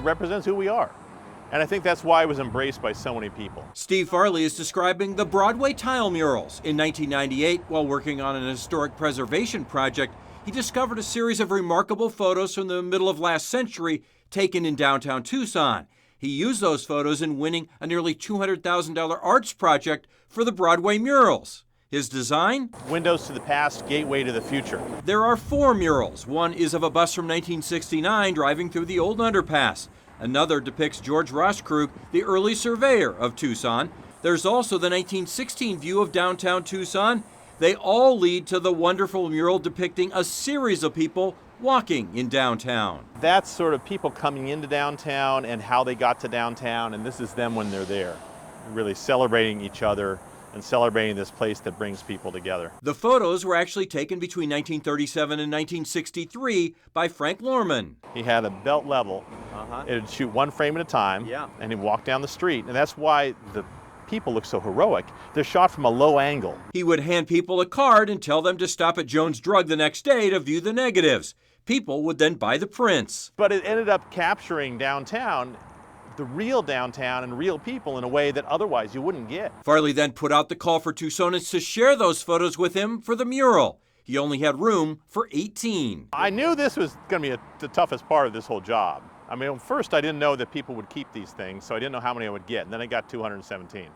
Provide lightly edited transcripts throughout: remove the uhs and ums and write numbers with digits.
It represents who we are. And I think that's why it was embraced by so many people. Steve Farley is describing the Broadway tile murals. In 1998, while working on an historic preservation project, he discovered a series of remarkable photos from the middle of last century taken in downtown Tucson. He used those photos in winning a nearly $200,000 arts project for the Broadway murals. His design? Windows to the past, gateway to the future. There are 4 murals. One is of a bus from 1969 driving through the old underpass. Another depicts George Roskrug, the early surveyor of Tucson. There's also the 1916 view of downtown Tucson. They all lead to the wonderful mural depicting a series of people walking in downtown. That's sort of people coming into downtown and how they got to downtown, and this is them when they're there, really celebrating each other and celebrating this place that brings people together. The photos were actually taken between 1937 and 1963 by Frank Lorman. He had a belt level. It would shoot one frame at a time, and he'd walk down the street, and that's why the people look so heroic. They're shot from a low angle. He would hand people a card and tell them to stop at Jones Drug the next day to view the negatives. People would then buy the prints. But it ended up capturing downtown, the real downtown and real people in a way that otherwise you wouldn't get. Farley then put out the call for Tucsonans to share those photos with him for the mural. He only had room for 18. I knew this was going to be the toughest part of this whole job. I mean, first I didn't know that people would keep these things, so I didn't know how many I would get, and then I got 217.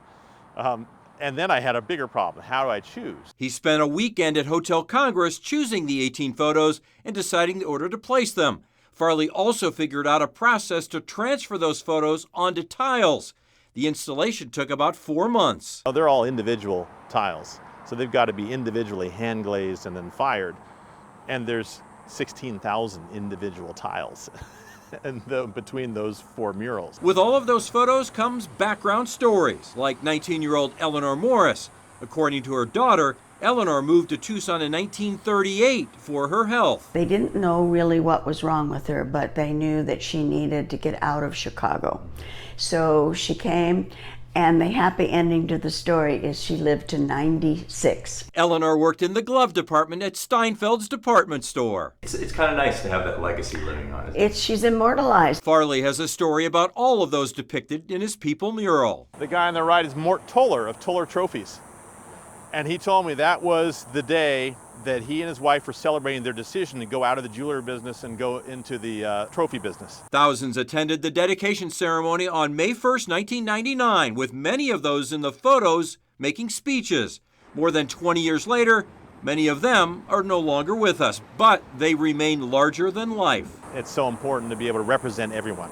And then I had a bigger problem. How do I choose? He spent a weekend at Hotel Congress choosing the 18 photos and deciding the order to place them. Farley also figured out a process to transfer those photos onto tiles. The installation took about 4 months. Oh, they're all individual tiles, so they've got to be individually hand glazed and then fired. And there's 16,000 individual tiles and between those 4 murals. With all of those photos comes background stories, like 19-year-old Eleanor Morris. According to her daughter, Eleanor moved to Tucson in 1938 for her health. They didn't know really what was wrong with her, but they knew that she needed to get out of Chicago. So she came, and the happy ending to the story is she lived to 96. Eleanor worked in the glove department at Steinfeld's department store. It's kind of nice to have that legacy living on, isn't it? She's immortalized. Farley has a story about all of those depicted in his People mural. The guy on the right is Mort Toller of Toller Trophies. And he told me that was the day that he and his wife were celebrating their decision to go out of the jewelry business and go into the trophy business. Thousands attended the dedication ceremony on May 1st, 1999, with many of those in the photos making speeches. More than 20 years later, many of them are no longer with us, but they remain larger than life. It's so important to be able to represent everyone.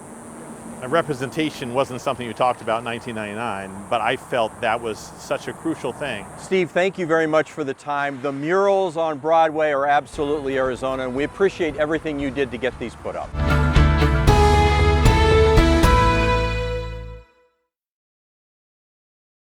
And representation wasn't something you talked about in 1999, but I felt that was such a crucial thing. Steve, thank you very much for the time. The murals on Broadway are absolutely Arizona, and we appreciate everything you did to get these put up.